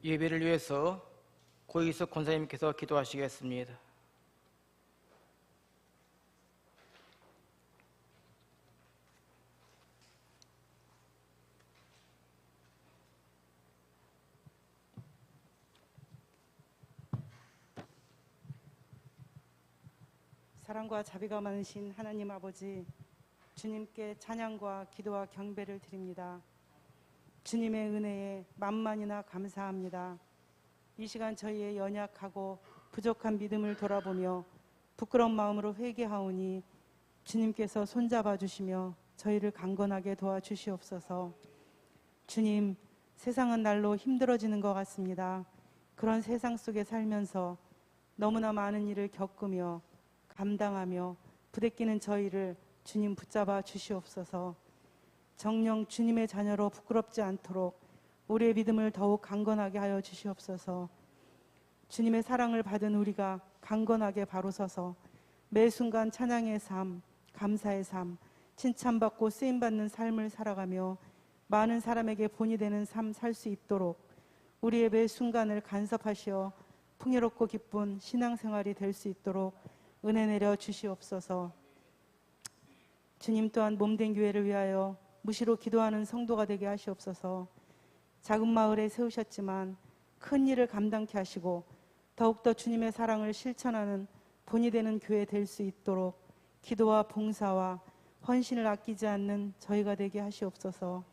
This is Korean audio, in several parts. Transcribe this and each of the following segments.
예배를 위해서 고희석 권사님께서 기도하시겠습니다. 사랑과 자비가 많으신 하나님 아버지, 주님께 찬양과 기도와 경배를 드립니다. 주님의 은혜에 만만이나 감사합니다. 이 시간 저희의 연약하고 부족한 믿음을 돌아보며 부끄러운 마음으로 회개하오니 주님께서 손잡아 주시며 저희를 강건하게 도와주시옵소서. 주님, 세상은 날로 힘들어지는 것 같습니다. 그런 세상 속에 살면서 너무나 많은 일을 겪으며 감당하며 부대끼는 저희를 주님 붙잡아 주시옵소서. 정녕 주님의 자녀로 부끄럽지 않도록 우리의 믿음을 더욱 강건하게 하여 주시옵소서. 주님의 사랑을 받은 우리가 강건하게 바로 서서 매 순간 찬양의 삶, 감사의 삶, 칭찬받고 쓰임받는 삶을 살아가며 많은 사람에게 본이 되는 삶 살 수 있도록 우리의 매 순간을 간섭하시어 풍요롭고 기쁜 신앙생활이 될 수 있도록 은혜 내려 주시옵소서. 주님 또한 몸된 교회를 위하여 무시로 기도하는 성도가 되게 하시옵소서. 작은 마을에 세우셨지만 큰 일을 감당케 하시고 더욱더 주님의 사랑을 실천하는 본이 되는 교회 될 수 있도록 기도와 봉사와 헌신을 아끼지 않는 저희가 되게 하시옵소서.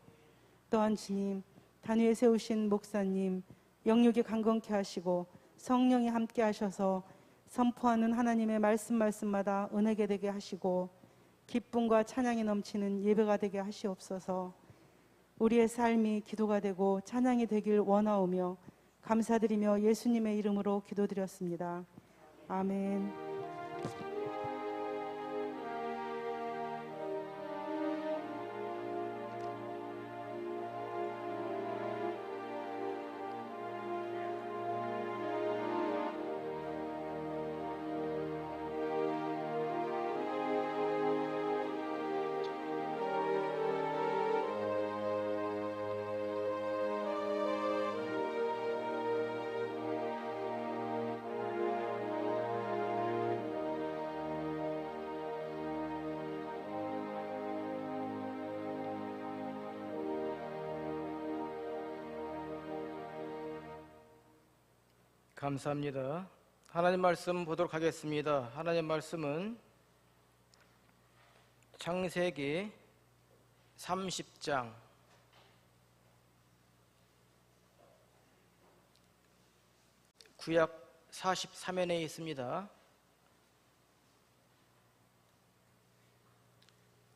또한 주님, 단위에 세우신 목사님 영육이 강건케 하시고 성령이 함께 하셔서 선포하는 하나님의 말씀마다 은혜게 되게 하시고 기쁨과 찬양이 넘치는 예배가 되게 하시옵소서. 우리의 삶이 기도가 되고 찬양이 되길 원하오며 감사드리며 예수님의 이름으로 기도드렸습니다. 아멘. 감사합니다. 하나님 말씀 보도록 하겠습니다. 하나님 말씀은 창세기 30장 구약 43면에 있습니다.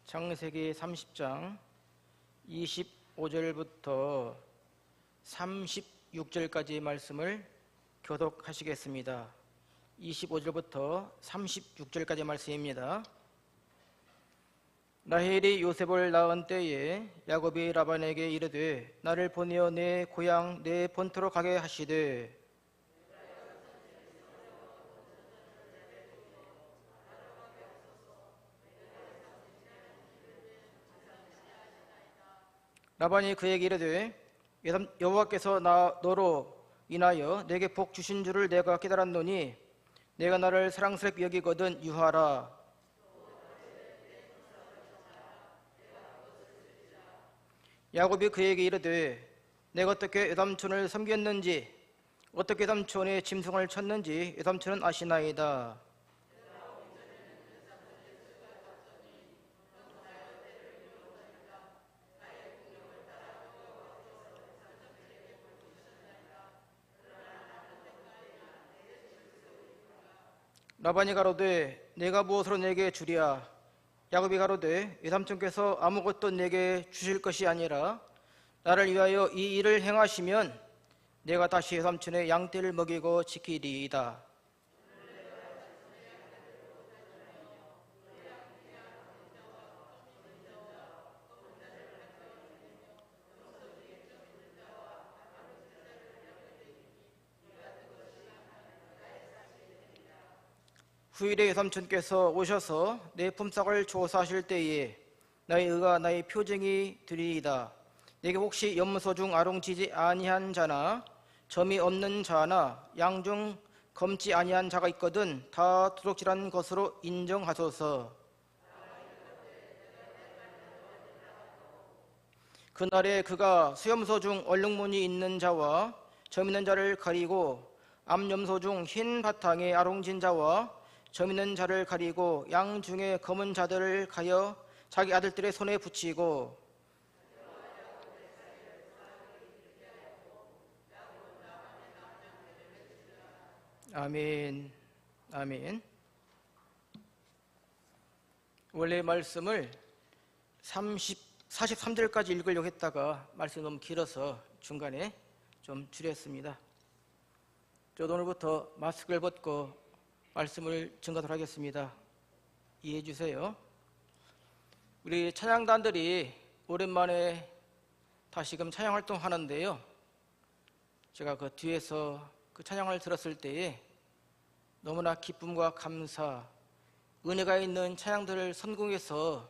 창세기 30장 25절부터 36절까지의 말씀을 교독하시겠습니다. 25절부터 36절까지 말씀입니다. 라헬이 요셉을 낳은 때에 야곱이 라반에게 이르되 나를 보내어 내 고향 내 본토로 가게 하시되 라반이 그에게 이르되 여호와께서 너로 인하여 내게 복 주신 줄을 내가 깨달았노니 내가 나를 사랑스럽게 여기거든 유하라. 야곱이 그에게 이르되 내가 어떻게 외삼촌을 섬겼는지 어떻게 외삼촌의 짐승을 쳤는지 외삼촌은 아시나이다. 라반이 가로되 내가 무엇으로 내게 주랴. 야곱이 가로되 외삼촌께서 아무것도 내게 주실 것이 아니라 나를 위하여 이 일을 행하시면 내가 다시 외삼촌의 양떼를 먹이고 지키리이다. 후일에 외삼촌께서 오셔서 내 품삯을 조사하실 때에 나의 의가 나의 표징이 되리이다. 내게 혹시 염소 중 아롱지지 아니한 자나 점이 없는 자나 양 중 검지 아니한 자가 있거든 다 도둑질한 것으로 인정하소서. 그날에 그가 수염소 중 얼룩무늬 있는 자와 점 있는 자를 가리고 암염소 중 흰 바탕에 아롱진 자와 점 있는 자를 가리고 양 중에 검은 자들을 가여 자기 아들들의 손에 붙이고 아멘. 아멘. 원래 말씀을 43절까지 읽으려고 했다가 말씀이 너무 길어서 중간에 좀 줄였습니다. 저도 오늘부터 마스크를 벗고 말씀을 증거하도록 하겠습니다. 이해해 주세요. 우리 찬양단들이 오랜만에 다시금 찬양 활동하는데요. 제가 그 뒤에서 그 찬양을 들었을 때에 너무나 기쁨과 감사, 은혜가 있는 찬양들을 선곡해서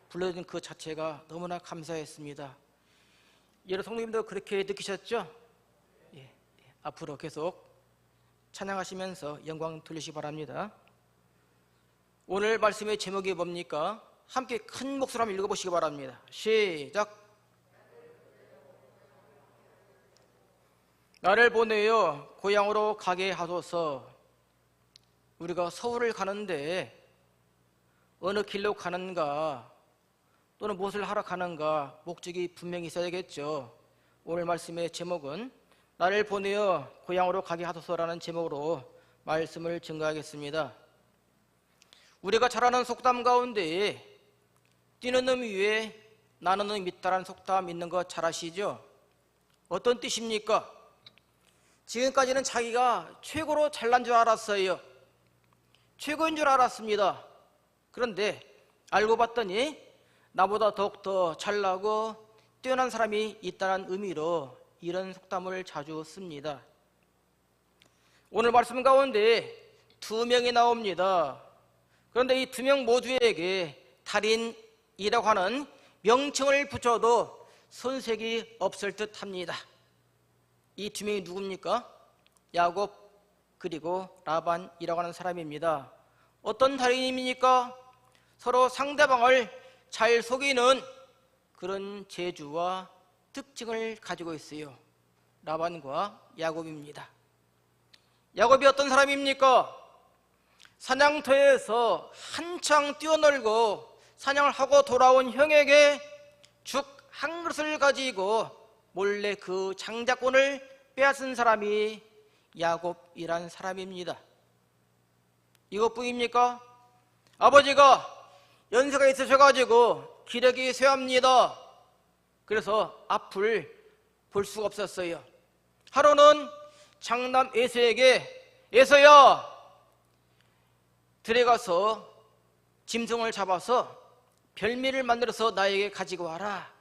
불러준 그 자체가 너무나 감사했습니다. 여러 성도님도 그렇게 느끼셨죠? 예, 앞으로 계속 찬양하시면서 영광 돌리시기 바랍니다. 오늘 말씀의 제목이 뭡니까? 함께 큰 목소리로 한번 읽어보시기 바랍니다. 시작! 나를 보내어 고향으로 가게 하소서. 우리가 서울을 가는데 어느 길로 가는가 또는 무엇을 하러 가는가 목적이 분명히 있어야겠죠. 오늘 말씀의 제목은 나를 보내어 고향으로 가게 하소서라는 제목으로 말씀을 증거하겠습니다. 우리가 잘 아는 속담 가운데 뛰는 놈 위에 나는 놈 있다라는 속담 있는 거 잘 아시죠? 어떤 뜻입니까? 지금까지는 자기가 최고로 잘난 줄 알았어요. 최고인 줄 알았습니다. 그런데 알고 봤더니 나보다 더욱더 잘나고 뛰어난 사람이 있다는 의미로 이런 속담을 자주 씁니다. 오늘 말씀 가운데 두 명이 나옵니다. 그런데 이 두 명 모두에게 달인이라고 하는 명칭을 붙여도 손색이 없을 듯합니다. 이 두 명이 누굽니까? 야곱 그리고 라반이라고 하는 사람입니다. 어떤 달인입니까? 서로 상대방을 잘 속이는 그런 재주와 특징을 가지고 있어요. 라반과 야곱입니다. 야곱이 어떤 사람입니까? 사냥터에서 한창 뛰어놀고 사냥을 하고 돌아온 형에게 죽 한 그릇을 가지고 몰래 그 장자권을 빼앗은 사람이 야곱이란 사람입니다. 이것뿐입니까? 아버지가 연세가 있으셔가지고 기력이 쇠합니다. 그래서 앞을 볼 수가 없었어요. 하루는 장남 에서에게 에서야 들어가서 짐승을 잡아서 별미를 만들어서 나에게 가지고 와라.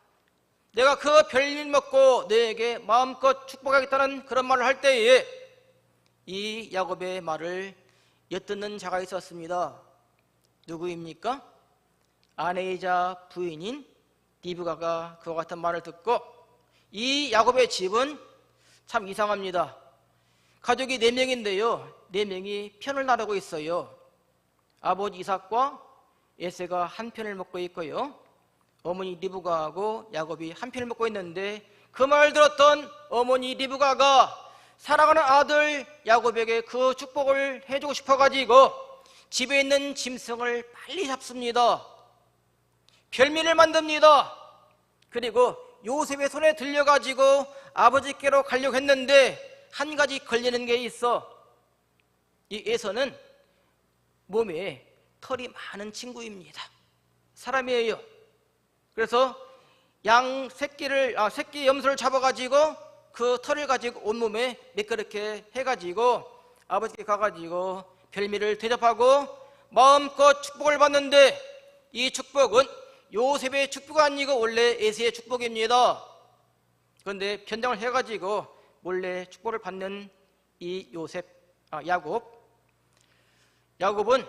내가 그 별미 먹고 너에게 마음껏 축복하겠다는 그런 말을 할 때에 이 야곱의 말을 엿듣는 자가 있었습니다. 누구입니까? 아내이자 부인인 리브가가 그와 같은 말을 듣고 이 야곱의 집은 참 이상합니다. 가족이 4명인데요 4명이 편을 나르고 있어요. 아버지 이삭과 에세가 한 편을 먹고 있고요, 어머니 리브가하고 야곱이 한 편을 먹고 있는데 그 말을 들었던 어머니 리브가가 사랑하는 아들 야곱에게 그 축복을 해주고 싶어가지고 집에 있는 짐승을 빨리 잡습니다. 별미를 만듭니다. 그리고 요셉의 손에 들려가지고 아버지께로 가려고 했는데 한 가지 걸리는 게 있어. 이 에서는 몸에 털이 많은 친구입니다. 사람이에요. 그래서 새끼 염소를 잡아가지고 그 털을 가지고 온몸에 매끄럽게 해가지고 아버지께 가가지고 별미를 대접하고 마음껏 축복을 받는데 이 축복은 요셉의 축복이 아니고 원래 에서의 축복입니다. 그런데 변장을 해가지고 몰래 축복을 받는 이 야곱은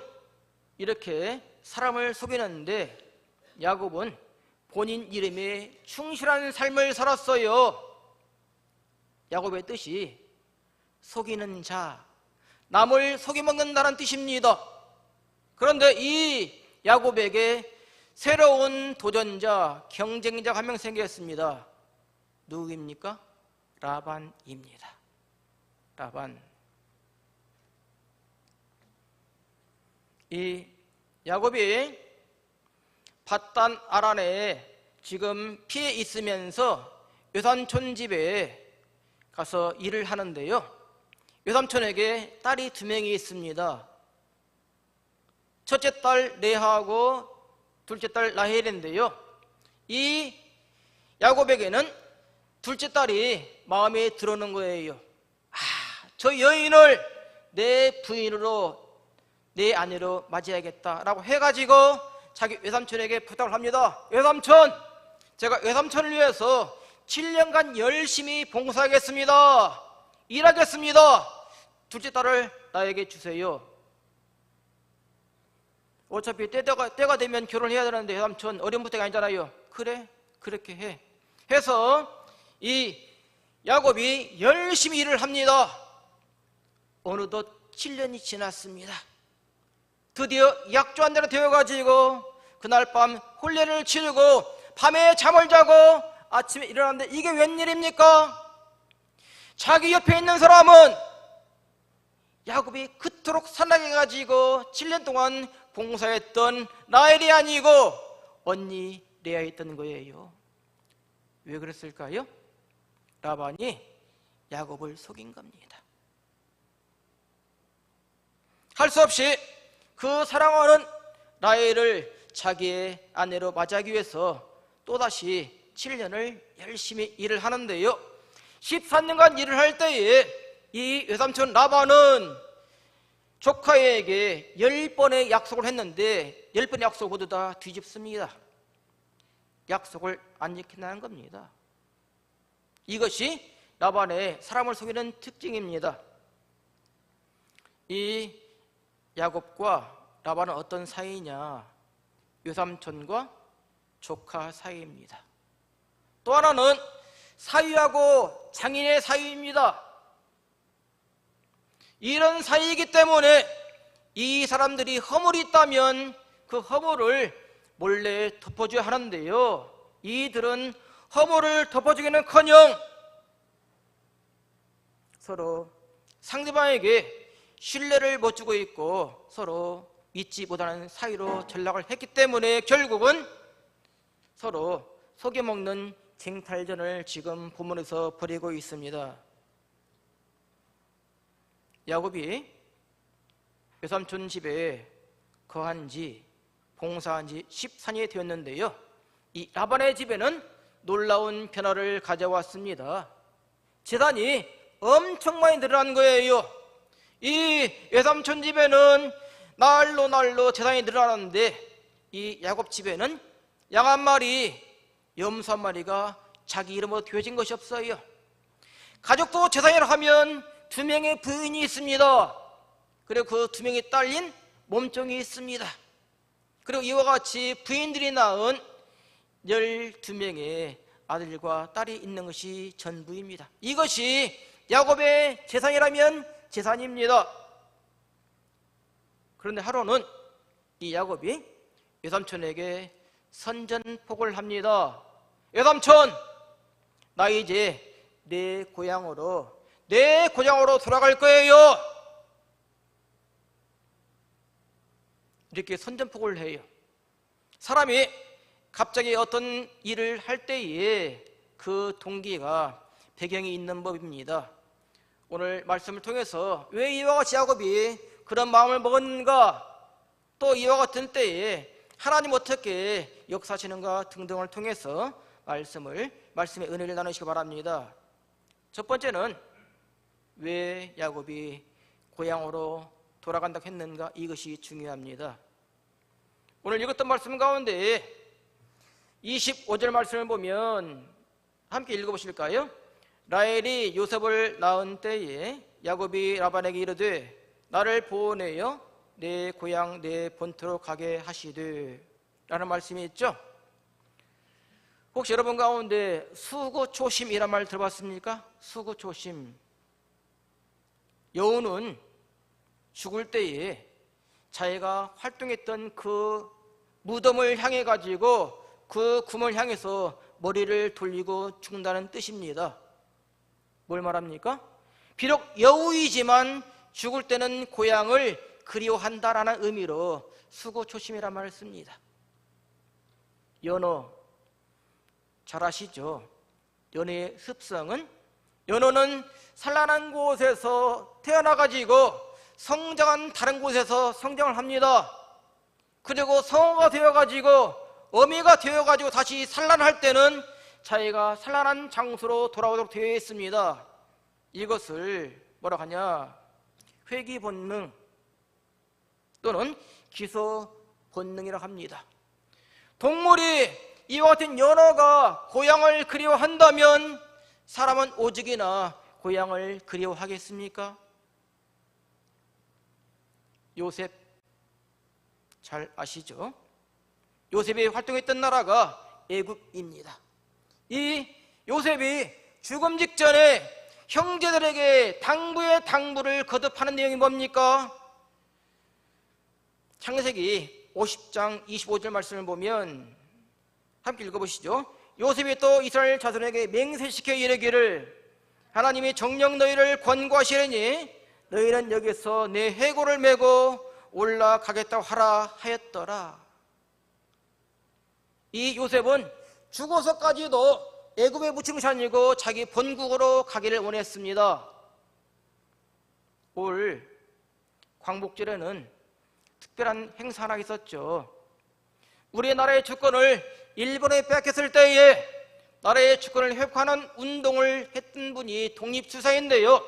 이렇게 사람을 속이는데 야곱은 본인 이름에 충실한 삶을 살았어요. 야곱의 뜻이 속이는 자, 남을 속여먹는다는 뜻입니다. 그런데 이 야곱에게 새로운 도전자, 경쟁자가 한 명 생겼습니다. 누구입니까? 라반입니다. 라반. 이 야곱이 밧단 아란에 지금 피해 있으면서 외삼촌 집에 가서 일을 하는데요, 외삼촌에게 딸이 2명이 있습니다. 첫째 딸 레아하고 둘째 딸 라헬인데요, 이 야곱에게는 둘째 딸이 마음에 들어오는 거예요. 저 여인을 내 부인으로, 내 아내로 맞이해야겠다라고 해가지고 자기 외삼촌에게 부탁을 합니다. 외삼촌, 제가 외삼촌을 위해서 7년간 열심히 봉사하겠습니다. 일하겠습니다. 둘째 딸을 나에게 주세요. 어차피 때가 되면 결혼해야 되는데 외삼촌 어려운 부탁이 아니잖아요. 그래, 그렇게 해. 해서 이 야곱이 열심히 일을 합니다. 어느덧 7년이 지났습니다. 드디어 약조한 대로 되어가지고 그날 밤 혼례를 치르고 밤에 잠을 자고 아침에 일어났는데 이게 웬일입니까? 자기 옆에 있는 사람은 야곱이 그토록 사랑해 가지고 7년 동안 봉사했던 라헬이 아니고 언니 레아였던 거예요. 왜 그랬을까요? 라반이 야곱을 속인 겁니다. 할 수 없이 그 사랑하는 라헬을 자기의 아내로 맞이하기 위해서 또다시 7년을 열심히 일을 하는데요, 14년간 일을 할 때에 이 외삼촌 라반은 조카에게 10번의 약속을 했는데 10번의 약속 모두 다 뒤집습니다. 약속을 안 지킨다는 겁니다. 이것이 라반의 사람을 속이는 특징입니다. 이 야곱과 라반은 어떤 사이냐? 외삼촌과 조카 사이입니다. 또 하나는 사위하고 장인의 사이입니다. 이런 사이이기 때문에 이 사람들이 허물이 있다면 그 허물을 몰래 덮어줘야 하는데요, 이들은 허물을 덮어주기는커녕 서로 상대방에게 신뢰를 못 주고 있고 서로 믿지 못하는 사이로 전락을 했기 때문에 결국은 서로 속여먹는 쟁탈전을 지금 본문에서 벌이고 있습니다. 야곱이 외삼촌 집에 거한 지, 봉사한 지 14년이 되었는데요, 이 라반의 집에는 놀라운 변화를 가져왔습니다. 재산이 엄청 많이 늘어난 거예요. 이 외삼촌 집에는 날로 재산이 늘어나는데 이 야곱 집에는 양 1마리, 염소 1마리가 자기 이름으로 되어진 것이 없어요. 가족도 재산이라 하면 2명의 부인이 있습니다. 그리고 그 2명이 딸린 몸종이 있습니다. 그리고 이와 같이 부인들이 낳은 12명의 아들과 딸이 있는 것이 전부입니다. 이것이 야곱의 재산이라면 재산입니다. 그런데 하루는 이 야곱이 외삼촌에게 선전포고를 합니다. 외삼촌, 나 이제 내 고향으로 돌아갈 거예요. 이렇게 선전포고를 해요. 사람이 갑자기 어떤 일을 할 때에 그 동기가 배경이 있는 법입니다. 오늘 말씀을 통해서 왜 이와 같이 야곱이 그런 마음을 먹었는가, 또 이와 같은 때에 하나님 어떻게 역사하시는가 등등을 통해서 말씀의 은혜를 나누시기 바랍니다. 첫 번째는 왜 야곱이 고향으로 돌아간다고 했는가, 이것이 중요합니다. 오늘 읽었던 말씀 가운데 25절 말씀을 보면 함께 읽어보실까요? 라헬이 요셉을 낳은 때에 야곱이 라반에게 이르되 나를 보내어 내 고향 내 본토로 가게 하시되 라는 말씀이 있죠. 혹시 여러분 가운데 수고초심이란 말 들어봤습니까? 수고초심. 여우는 죽을 때에 자기가 활동했던 그 무덤을 향해 가지고 그 구멍을 향해서 머리를 돌리고 죽는다는 뜻입니다. 뭘 말합니까? 비록 여우이지만 죽을 때는 고향을 그리워한다라는 의미로 수고초심이란 말을 씁니다. 연어 잘 아시죠? 연어의 습성은, 연어는 산란한 곳에서 태어나가지고 성장한 다른 곳에서 성장을 합니다. 그리고 성어가 되어가지고 어미가 되어가지고 다시 산란할 때는 자기가 산란한 장소로 돌아오도록 되어 있습니다. 이것을 뭐라 하냐? 회귀 본능 또는 기소 본능이라고 합니다. 동물이 이와 같은 연어가 고향을 그리워한다면 사람은 오직이나 고향을 그리워하겠습니까? 요셉 잘 아시죠? 요셉이 활동했던 나라가 애굽입니다. 이 요셉이 죽음 직전에 형제들에게 당부의 당부를 거듭하는 내용이 뭡니까? 창세기 50장 25절 말씀을 보면 함께 읽어보시죠. 요셉이 또 이스라엘 자손에게 맹세시켜 이르기를 하나님이 정녕 너희를 권고하시려니 너희는 여기서 내 해골을 메고 올라가겠다고 하라 하였더라. 이 요셉은 죽어서까지도 애굽에 묻힌 것이 아니고 자기 본국으로 가기를 원했습니다. 올 광복절에는 특별한 행사 하나 있었죠. 우리나라의 주권을 일본에 빼앗겼을 때에 나라의 주권을 회복하는 운동을 했던 분이 독립투사인데요,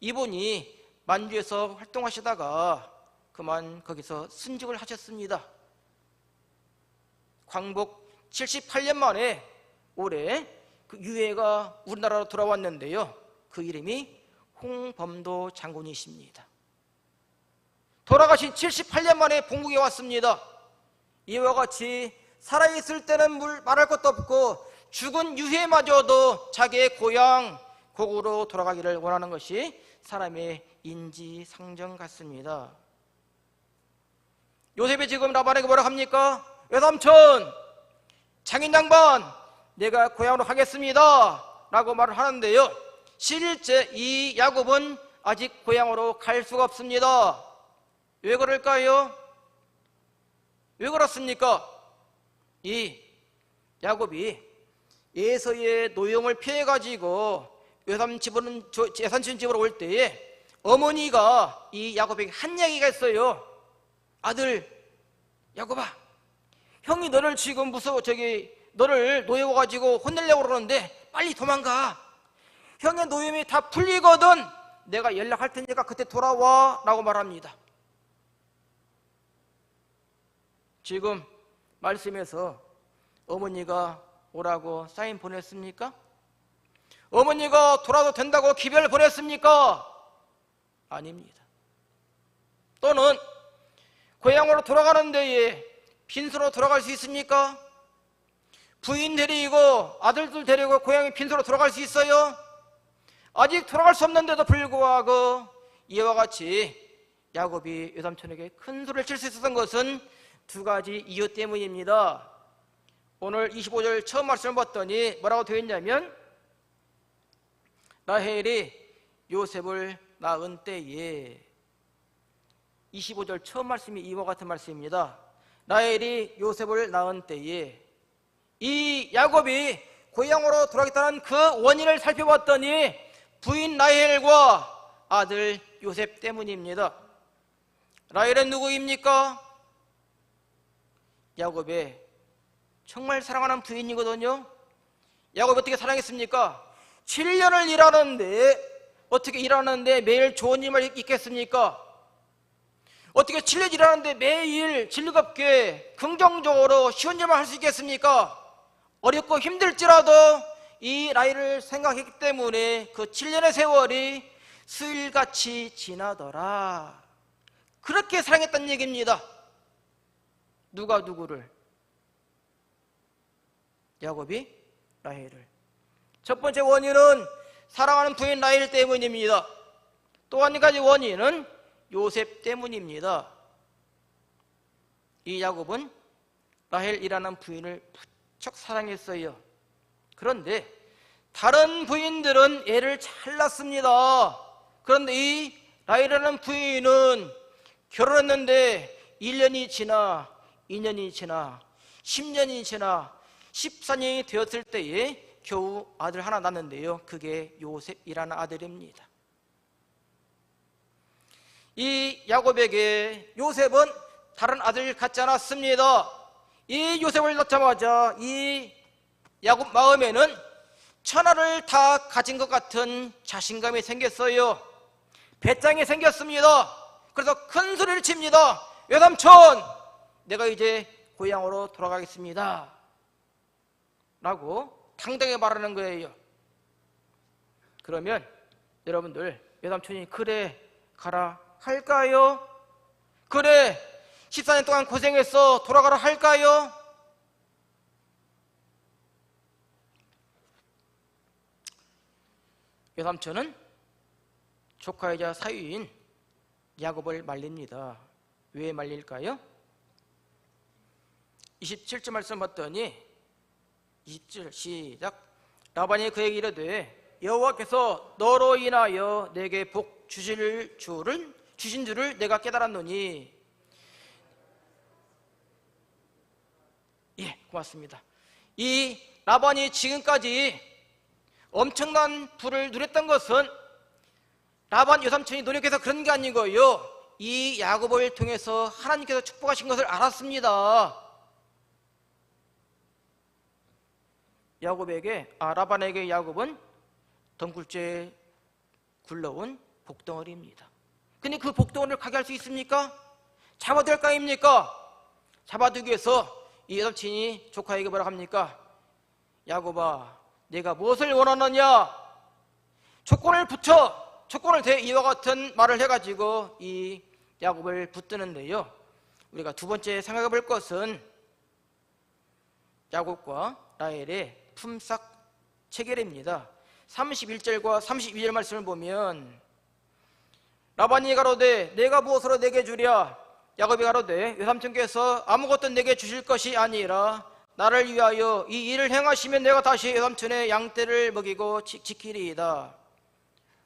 이분이 만주에서 활동하시다가 그만 거기서 순직을 하셨습니다. 광복 78년 만에 올해 그 유해가 우리나라로 돌아왔는데요, 그 이름이 홍범도 장군이십니다. 돌아가신 78년 만에 본국에 왔습니다. 이와 같이 살아있을 때는 말할 것도 없고 죽은 유해마저도 자기의 고향 고국으로 돌아가기를 원하는 것이 사람의 인지상정 같습니다. 요셉이 지금 라반에게 뭐라고 합니까? 외삼촌, 장인 양반, 내가 고향으로 가겠습니다 라고 말을 하는데요, 실제 이 야곱은 아직 고향으로 갈 수가 없습니다. 왜 그럴까요? 왜 그렇습니까? 이 야곱이 에서의 노용을 피해가지고 외삼촌 집으로 올 때에 어머니가 이 야곱에게 한 얘기가 있어요. 아들 야곱아, 형이 너를 지금 너를 노여워가지고 혼내려고 그러는데 빨리 도망가. 형의 노임이 다 풀리거든 내가 연락할 테니까 그때 돌아와 라고 말합니다. 지금 말씀에서 어머니가 오라고 사인 보냈습니까? 어머니가 돌아도 된다고 기별을 보냈습니까? 아닙니다. 또는 고향으로 돌아가는 데에 빈소로 돌아갈 수 있습니까? 부인 데리고 아들들 데리고 고향에 빈소로 돌아갈 수 있어요? 아직 돌아갈 수 없는데도 불구하고 이와 같이 야곱이 외삼촌에게 큰 소리를 칠 수 있었던 것은 두 가지 이유 때문입니다. 오늘 25절 처음 말씀을 봤더니 뭐라고 되어 있냐면, 라헬이 요셉을 낳은 때에, 25절 처음 말씀이 이와 같은 말씀입니다. 라헬이 요셉을 낳은 때에, 이 야곱이 고향으로 돌아가겠다는 그 원인을 살펴봤더니 부인 라헬과 아들 요셉 때문입니다. 라헬은 누구입니까? 야곱의 정말 사랑하는 부인이거든요. 야곱이 어떻게 사랑했습니까? 7년을 일하는데 어떻게 일하는데 매일 좋은 일만 있겠습니까? 어떻게 7년 일하는데 매일 즐겁게 긍정적으로 쉬운 일만 할 수 있겠습니까? 어렵고 힘들지라도 이 라헬을 생각했기 때문에 그 7년의 세월이 수일같이 지나더라. 그렇게 사랑했다는 얘기입니다. 누가 누구를? 야곱이 라헬을. 첫 번째 원인은 사랑하는 부인 라헬 때문입니다. 또 한 가지 원인은 요셉 때문입니다. 이 야곱은 라헬이라는 부인을 무척 사랑했어요. 그런데 다른 부인들은 애를 잘 낳습니다. 그런데 이 라헬이라는 부인은 결혼했는데 1년이 지나 2년이 지나 10년이 지나 14년이 되었을 때에 겨우 아들 하나 낳는데요, 그게 요셉이라는 아들입니다. 이 야곱에게 요셉은 다른 아들 같지 않았습니다. 이 요셉을 낳자마자 이 야곱 마음에는 천하를 다 가진 것 같은 자신감이 생겼어요. 배짱이 생겼습니다. 그래서 큰 소리를 칩니다. 외삼촌, 내가 이제 고향으로 돌아가겠습니다 라고 당당히 말하는 거예요. 그러면 여러분들, 외삼촌이 그래 가라 할까요? 그래 14년 동안 고생했어 돌아가라 할까요? 외삼촌은 조카이자 사위인 야곱을 말립니다. 왜 말릴까요? 27절 말씀 봤더니 20절 시작. 라반이 그에게 이르되 여호와께서 너로 인하여 내게 복 주신 줄을 내가 깨달았노니. 예, 고맙습니다. 이 라반이 지금까지 엄청난 부를 누렸던 것은 라반 여삼촌이 노력해서 그런 게 아니고요, 이 야곱을 통해서 하나님께서 축복하신 것을 알았습니다. 라반에게 야곱은 덩굴째 굴러온 복덩어리입니다. 근데 그 복덩어리를 가게 할 수 있습니까? 잡아둘 거 아닙니까? 잡아두기 위해서 이 여삼친이 조카에게 뭐라 합니까? 야곱아, 내가 무엇을 원하느냐? 조건을 붙여, 조건을 대, 이와 같은 말을 해가지고 이 야곱을 붙드는데요, 우리가 두 번째 생각해 볼 것은 야곱과 라헬의 품삯 체결입니다. 31절과 32절 말씀을 보면 라반이 가로되 내가 무엇으로 내게 주랴? 야곱이 가로되 외삼촌께서 아무것도 내게 주실 것이 아니라 나를 위하여 이 일을 행하시면 내가 다시 외삼촌의 양떼를 먹이고 지키리이다.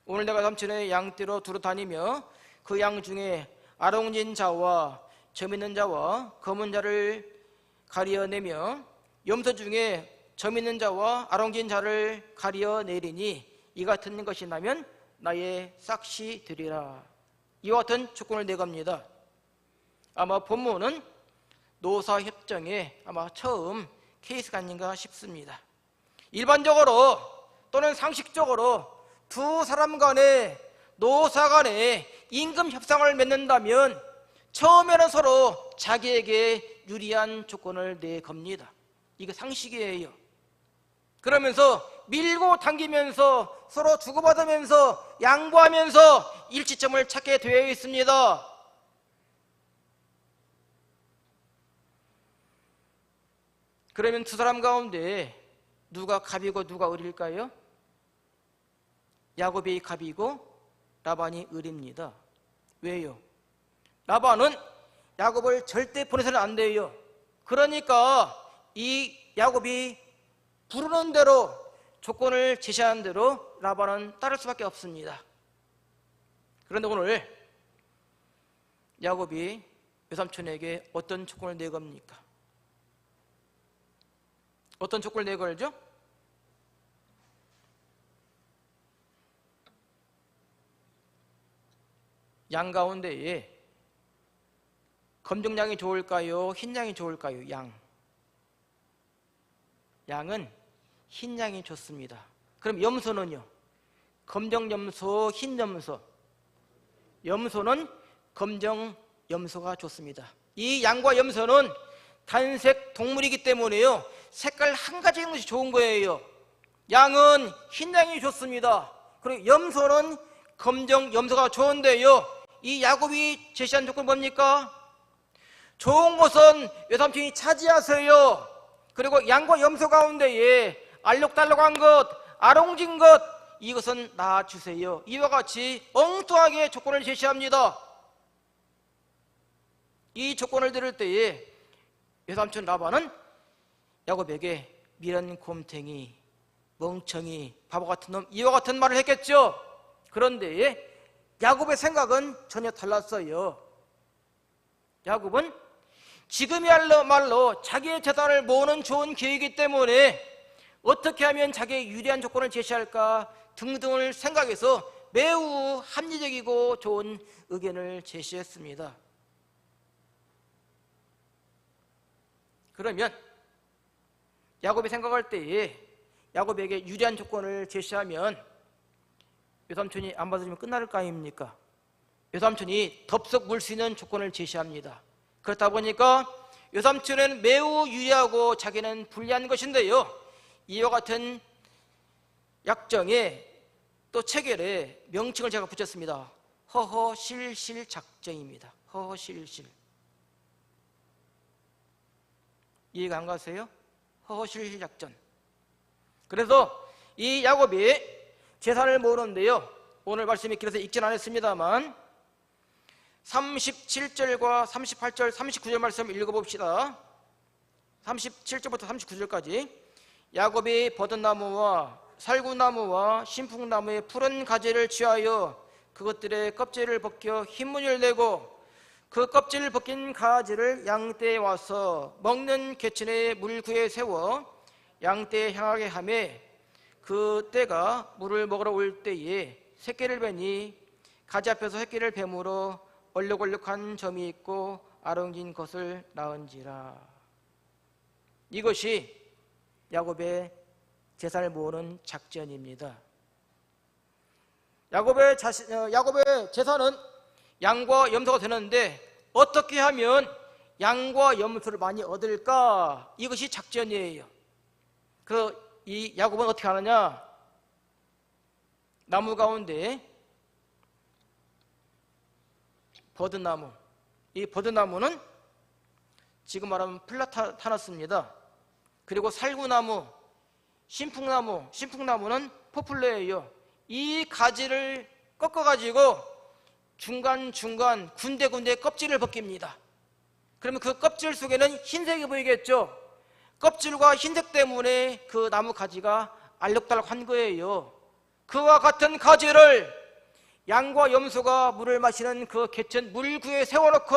오늘 내가 삼촌의 양떼로 두루 다니며 그 양 중에 아롱진 자와 점 있는 자와 검은 자를 가려내며 염소 중에 점 있는 자와 아롱진 자를 가려내리니 이 같은 것이 나면 나의 싹시 되리라. 이와 같은 조건을 내겁니다. 아마 본문은 노사협정에 아마 처음 케이스가 아닌가 싶습니다. 일반적으로 또는 상식적으로 두 사람 간에 노사 간에 임금 협상을 맺는다면 처음에는 서로 자기에게 유리한 조건을 내겁니다. 이게 상식이에요. 그러면서 밀고 당기면서 서로 주고받으면서 양보하면서 일치점을 찾게 되어 있습니다. 그러면 두 사람 가운데 누가 갑이고 누가 을일까요? 야곱이 갑이고 라반이 을입니다. 왜요? 라반은 야곱을 절대 보내서는 안 돼요. 그러니까 이 야곱이 부르는 대로, 조건을 제시하는 대로 라반은 따를 수밖에 없습니다. 그런데 오늘 야곱이 외삼촌에게 어떤 조건을 내겁니까? 어떤 조건을 내걸죠? 양 가운데에 검정양이 좋을까요? 흰양이 좋을까요? 양은 흰양이 좋습니다. 그럼 염소는요? 검정 염소, 흰 염소. 염소는 검정 염소가 좋습니다. 이 양과 염소는 단색 동물이기 때문에요, 색깔 한 가지 있는 것이 좋은 거예요. 양은 흰양이 좋습니다. 그리고 염소는 검정 염소가 좋은데요, 이 야곱이 제시한 조건은 뭡니까? 좋은 것은 외삼촌이 차지하세요. 그리고 양과 염소 가운데에 알록달록한 것, 아롱진 것, 이것은 낳아주세요. 이와 같이 엉뚱하게 조건을 제시합니다. 이 조건을 들을 때에 외삼촌 라반은 야곱에게 미련 곰탱이, 멍청이, 바보 같은 놈, 이와 같은 말을 했겠죠. 그런데 야곱의 생각은 전혀 달랐어요. 야곱은 지금이야말로 자기의 재산을 모으는 좋은 기회이기 때문에 어떻게 하면 자기의 유리한 조건을 제시할까 등등을 생각해서 매우 합리적이고 좋은 의견을 제시했습니다. 그러면 야곱이 생각할 때에 야곱에게 유리한 조건을 제시하면 외삼촌이 안 받아주면 끝날 거 아닙니까? 외삼촌이 덥석 물 수 있는 조건을 제시합니다. 그렇다 보니까 외삼촌은 매우 유리하고 자기는 불리한 것인데요, 이와 같은 약정에 또 체결에 명칭을 제가 붙였습니다. 허허실실 작정입니다. 허허실실. 이해가 안 가세요? 허허실실 작전. 그래서 이 야곱이 재산을 모으는데요, 오늘 말씀이 길어서 읽진 않았습니다만 37절과 38절, 39절 말씀 읽어봅시다. 37절부터 39절까지. 야곱이 버든나무와 살구나무와 신풍나무의 푸른 가지를 취하여 그것들의 껍질을 벗겨 흰무늬를 내고 그 껍질을 벗긴 가지를 양떼에 와서 먹는 개천의 물구에 세워 양떼에 향하게 하매 그 떼가 물을 먹으러 올 때에 새끼를 베니 가지 앞에서 새끼를 뱀으로 얼룩얼룩한 점이 있고 아롱진 것을 낳은지라. 이것이 야곱의 재산을 모으는 작전입니다. 야곱의 재산은 양과 염소가 되는데 어떻게 하면 양과 염소를 많이 얻을까? 이것이 작전이에요. 그래서 이 야곱은 어떻게 하느냐? 나무 가운데 버드나무, 이 버드나무는 지금 말하면 플라타나스입니다. 그리고 살구나무, 신풍나무는 포플레예요. 이 가지를 꺾어가지고 중간중간 군데군데 껍질을 벗깁니다. 그러면 그 껍질 속에는 흰색이 보이겠죠. 껍질과 흰색 때문에 그 나무 가지가 알록달록한 거예요. 그와 같은 가지를 양과 염소가 물을 마시는 그 개천 물구에 세워놓고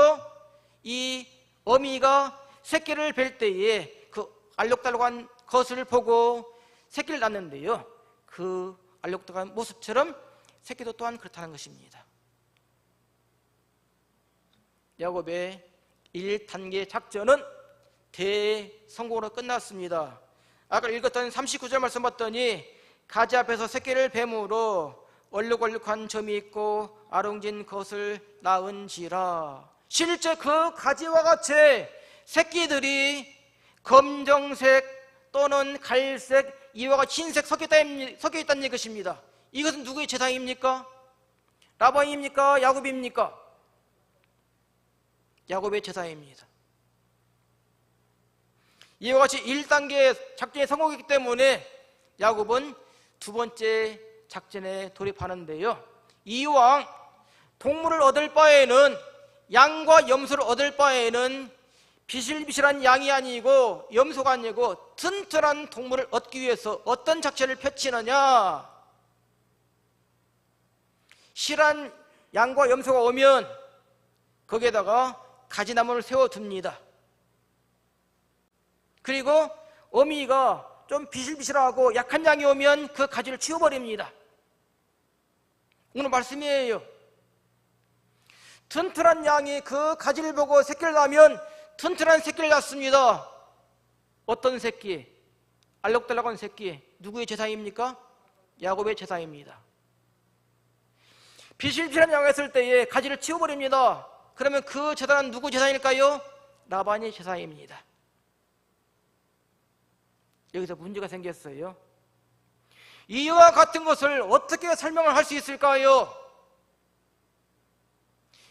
이 어미가 새끼를 뵐 때에 그 알록달록한 것을 보고 새끼를 낳는데요, 그 알록달록한 모습처럼 새끼도 또한 그렇다는 것입니다. 야곱의 1단계 작전은 대성공으로 끝났습니다. 아까 읽었던 39절 말씀 봤더니 가지 앞에서 새끼를 뱀으로 얼룩얼룩한 점이 있고 아롱진 것을 낳은지라. 실제 그 가지와 같이 새끼들이 검정색 또는 갈색, 이와 같이 흰색 섞여 있다는 것입니다. 이것은 누구의 재산입니까? 라반입니까? 야곱입니까? 야곱의 재산입니다. 이와 같이 1단계 작전에 성공했기 때문에 야곱은 두 번째 작전에 돌입하는데요, 이왕 동물을 얻을 바에는, 양과 염소를 얻을 바에는 비실비실한 양이 아니고 염소가 아니고 튼튼한 동물을 얻기 위해서 어떤 작전을 펼치느냐? 실한 양과 염소가 오면 거기에다가 가지나무를 세워둡니다. 그리고 어미가 좀 비실비실하고 약한 양이 오면 그 가지를 치워버립니다. 오늘 말씀이에요. 튼튼한 양이 그 가지를 보고 새끼를 낳으면 튼튼한 새끼를 낳습니다. 어떤 새끼? 알록달록한 새끼. 누구의 재산입니까? 야곱의 재산입니다. 비실비실한 양이 있을 때에 가지를 치워버립니다. 그러면 그 재산은 누구 재산일까요? 라반의 재산입니다. 여기서 문제가 생겼어요. 이와 같은 것을 어떻게 설명을 할 수 있을까요?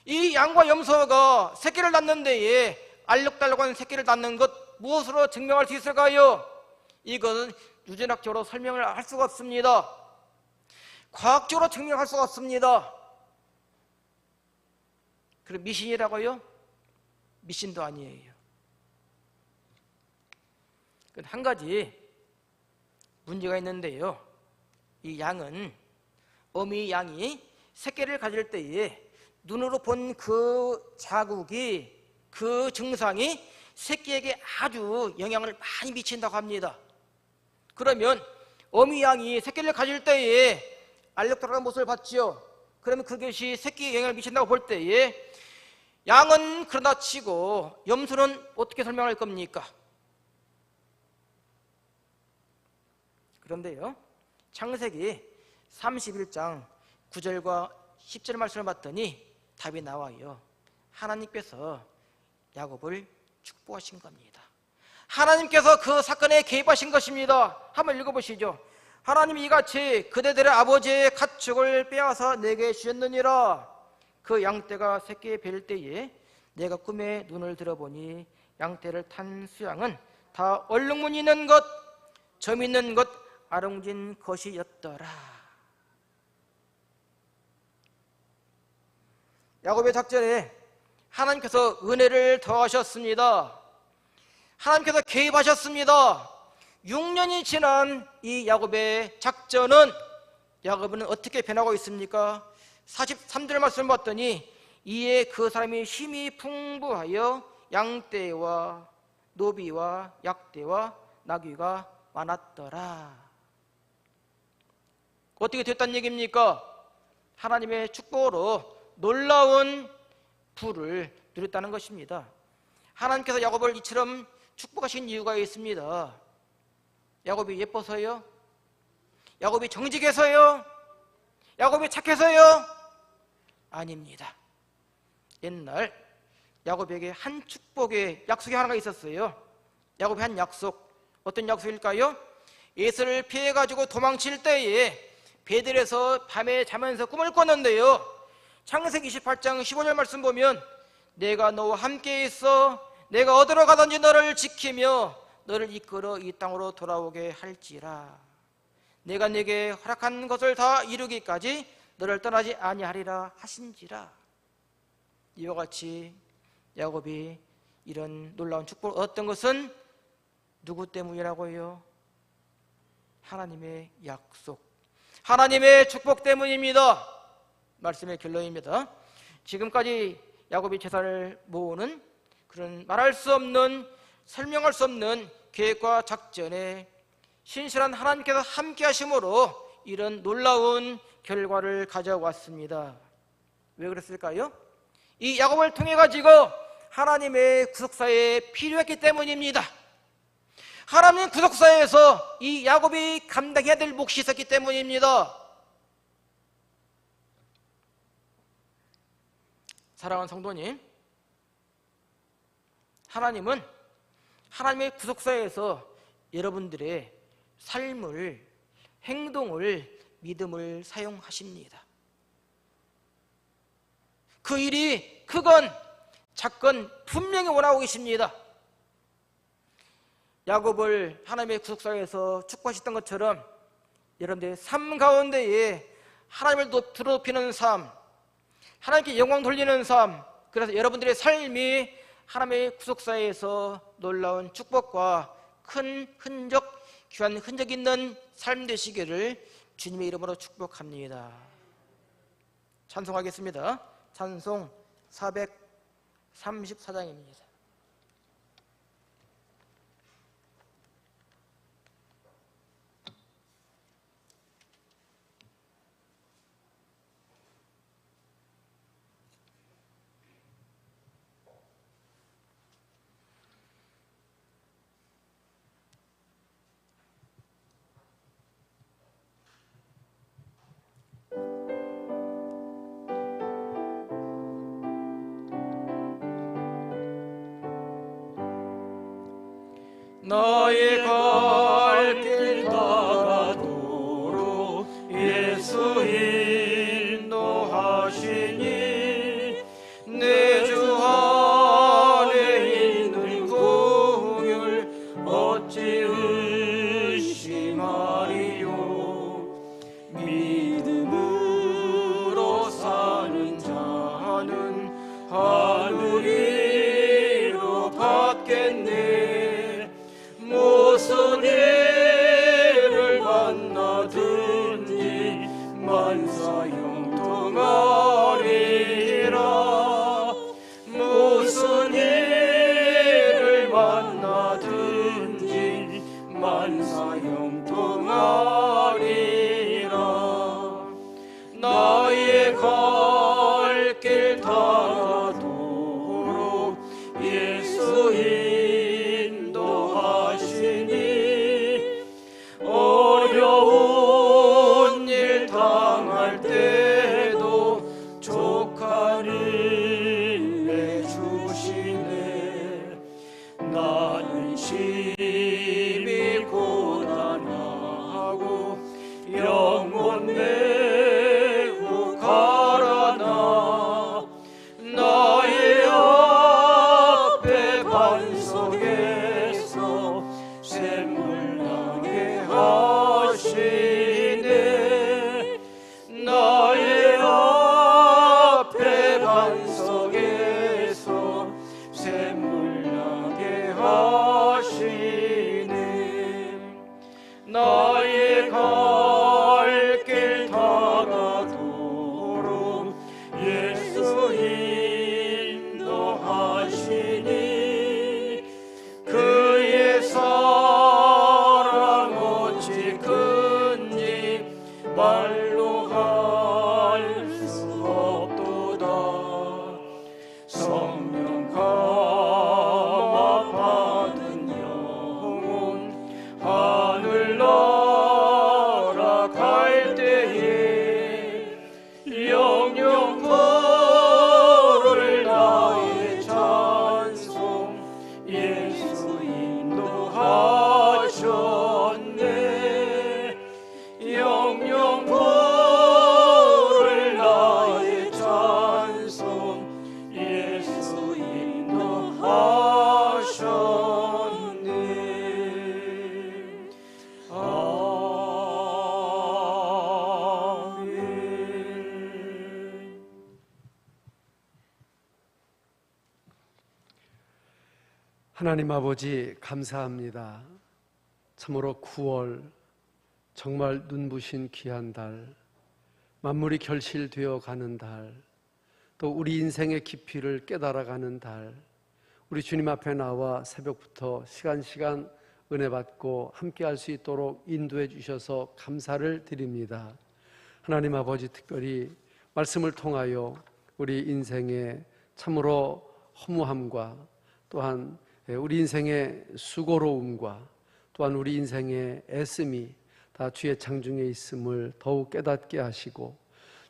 이 양과 염소가 새끼를 낳는 데에 알록달록한 새끼를 낳는 것, 무엇으로 증명할 수 있을까요? 이것은 유전학적으로 설명을 할 수가 없습니다. 과학적으로 증명할 수가 없습니다. 그럼 미신이라고요? 미신도 아니에요. 한 가지 문제가 있는데요. 이 양은, 어미 양이 새끼를 가질 때에 눈으로 본 그 자국이, 그 증상이 새끼에게 아주 영향을 많이 미친다고 합니다. 그러면 어미 양이 새끼를 가질 때에 알록달록한 모습을 봤지요. 그러면 그것이 새끼에 영향을 미친다고 볼 때에 양은 그러나 치고 염소는 어떻게 설명할 겁니까? 그런데요, 창세기 31장 9절과 10절 말씀을 봤더니 답이 나와요. 하나님께서 야곱을 축복하신 겁니다. 하나님께서 그 사건에 개입하신 것입니다. 한번 읽어보시죠. 하나님이 이같이 그대들의 아버지의 가축을 빼앗아 내게 주셨느니라. 그 양떼가 새끼에 뵐 때에 내가 꿈에 눈을 들어보니 양떼를 탄 수양은 다 얼룩무늬 있는 것, 점 있는 것, 아롱진 것이었더라. 야곱의 작전에 하나님께서 은혜를 더하셨습니다. 하나님께서 개입하셨습니다. 6년이 지난 이 야곱의 작전은, 야곱은 어떻게 변하고 있습니까? 43절 말씀을 봤더니 이에 그 사람이 힘이 풍부하여 양떼와 노비와 약떼와 나귀가 많았더라. 어떻게 됐다는 얘기입니까? 하나님의 축복으로 놀라운 부를 누렸다는 것입니다. 하나님께서 야곱을 이처럼 축복하신 이유가 있습니다. 야곱이 예뻐서요? 야곱이 정직해서요? 야곱이 착해서요? 아닙니다. 옛날 야곱에게 한 축복의 약속이 하나가 있었어요. 야곱이 한 약속, 어떤 약속일까요? 에서를 피해가지고 도망칠 때에 베들에서 밤에 자면서 꿈을 꿨는데요, 창세기 28장 15절 말씀 보면 내가 너와 함께 있어 내가 어디로 가든지 너를 지키며 너를 이끌어 이 땅으로 돌아오게 할지라. 내가 네게 허락한 것을 다 이루기까지 너를 떠나지 아니하리라 하신지라. 이와 같이 야곱이 이런 놀라운 축복을 얻었던 것은 누구 때문이라고요? 하나님의 약속, 하나님의 축복 때문입니다. 말씀의 결론입니다. 지금까지 야곱이 제사를 모으는 그런 말할 수 없는, 설명할 수 없는 계획과 작전에 신실한 하나님께서 함께 하심으로 이런 놀라운 결과를 가져왔습니다. 왜 그랬을까요? 이 야곱을 통해 가지고 하나님의 구속사에 필요했기 때문입니다. 하나님 구속사에서 이 야곱이 감당해야 될 몫이 있었기 때문입니다. 사랑하는 성도님, 하나님은 하나님의 구속사에서 여러분들의 삶을, 행동을, 믿음을 사용하십니다. 그 일이 크건 작건 분명히 원하고 계십니다. 야곱을 하나님의 구속사에서 축복하셨던 것처럼 여러분들의 삶 가운데에 하나님을 높이는 삶, 하나님께 영광 돌리는 삶, 그래서 여러분들의 삶이 하나님의 구속사에서 놀라운 축복과 큰 흔적, 귀한 흔적 있는 삶 되시기를 주님의 이름으로 축복합니다. 찬송하겠습니다. 찬송 434장입니다. 너희 갈 길 따가도록 예수 인도하시니 내 주 안에 있는 긍휼 받겠네. 무슨 일을 만나든지 만사형통하리라. 무슨 일을 만나든지 만사형통하리라. 나의 갈 길 다가도록 예수 인도하시니 어려운 일 당할 때도 족하리 해주시네. 나는 심히 고단하고 영혼 매우 가라나 나의 앞에 반석에서 샘물 나게 하시네. 나의 앞에 반석에서 샘물 나게 하시네. 나의 갈 길 다가도록 예수 인도하시니 그의 사랑 어찌 큰지 말로 할 수 없도다. 성령 감화 받은 영혼 하늘 날아갈 때에 영영 부를 나의 찬송 예수 인도하셨네. 영영 부를 나의 찬송 예수 인도하셨네. 아멘. 하나님 아버지 감사합니다. 참으로 9월 정말 눈부신 귀한 달, 만물이 결실되어 가는 달, 또 우리 인생의 깊이를 깨달아가는 달, 우리 주님 앞에 나와 새벽부터 시간 은혜 받고 함께 할 수 있도록 인도해 주셔서 감사를 드립니다. 하나님 아버지 특별히 말씀을 통하여 우리 인생의 참으로 허무함과 또한 우리 인생의 수고로움과 또한 우리 인생의 애씀이 다 주의 창중에 있음을 더욱 깨닫게 하시고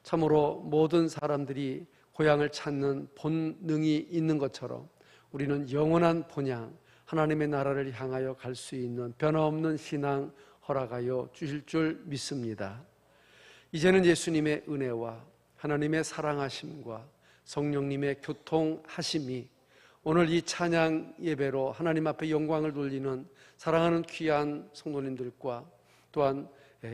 참으로 모든 사람들이 고향을 찾는 본능이 있는 것처럼 우리는 영원한 본향 하나님의 나라를 향하여 갈 수 있는 변함없는 신앙 허락하여 주실 줄 믿습니다. 이제는 예수님의 은혜와 하나님의 사랑하심과 성령님의 교통하심이 오늘 이 찬양 예배로 하나님 앞에 영광을 돌리는 사랑하는 귀한 성도님들과 또한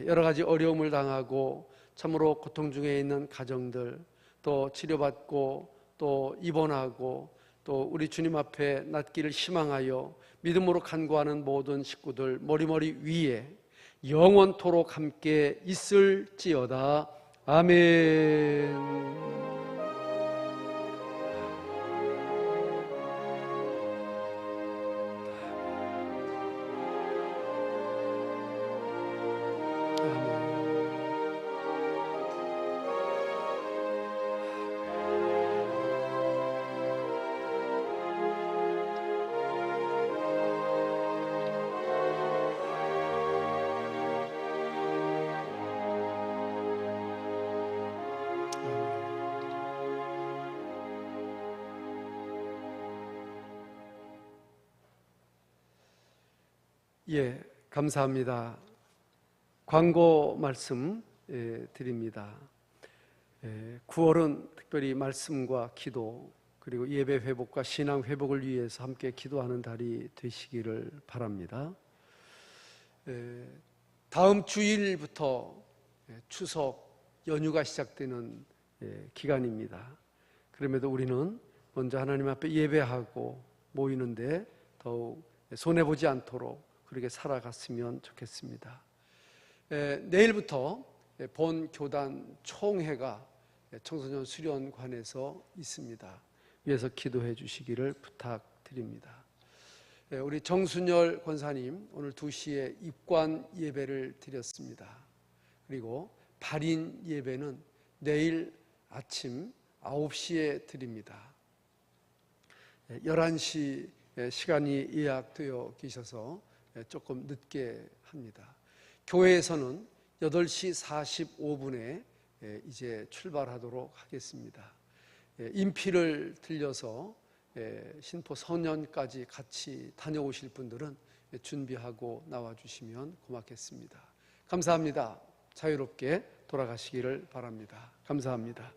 여러 가지 어려움을 당하고 참으로 고통 중에 있는 가정들, 또 치료받고 또 입원하고 또 우리 주님 앞에 낫기를 희망하여 믿음으로 간구하는 모든 식구들 머리머리 위에 영원토록 함께 있을지어다. 아멘. 예, 감사합니다. 광고 말씀 드립니다. 9월은 특별히 말씀과 기도 그리고 예배 회복과 신앙 회복을 위해서 함께 기도하는 달이 되시기를 바랍니다. 다음 주일부터 추석 연휴가 시작되는 기간입니다. 그럼에도 우리는 먼저 하나님 앞에 예배하고 모이는데 더욱 손해보지 않도록 그렇게 살아갔으면 좋겠습니다. 내일부터 본 교단 총회가 청소년 수련관에서 있습니다. 위에서 기도해 주시기를 부탁드립니다. 우리 정순열 권사님 오늘 2시에 입관 예배를 드렸습니다. 그리고 발인 예배는 내일 아침 9시에 드립니다. 11시 시간이 예약되어 계셔서 조금 늦게 합니다. 교회에서는 8시 45분에 이제 출발하도록 하겠습니다. 인피를 들려서 신포 서년까지 같이 다녀오실 분들은 준비하고 나와주시면 고맙겠습니다. 감사합니다. 자유롭게 돌아가시기를 바랍니다. 감사합니다.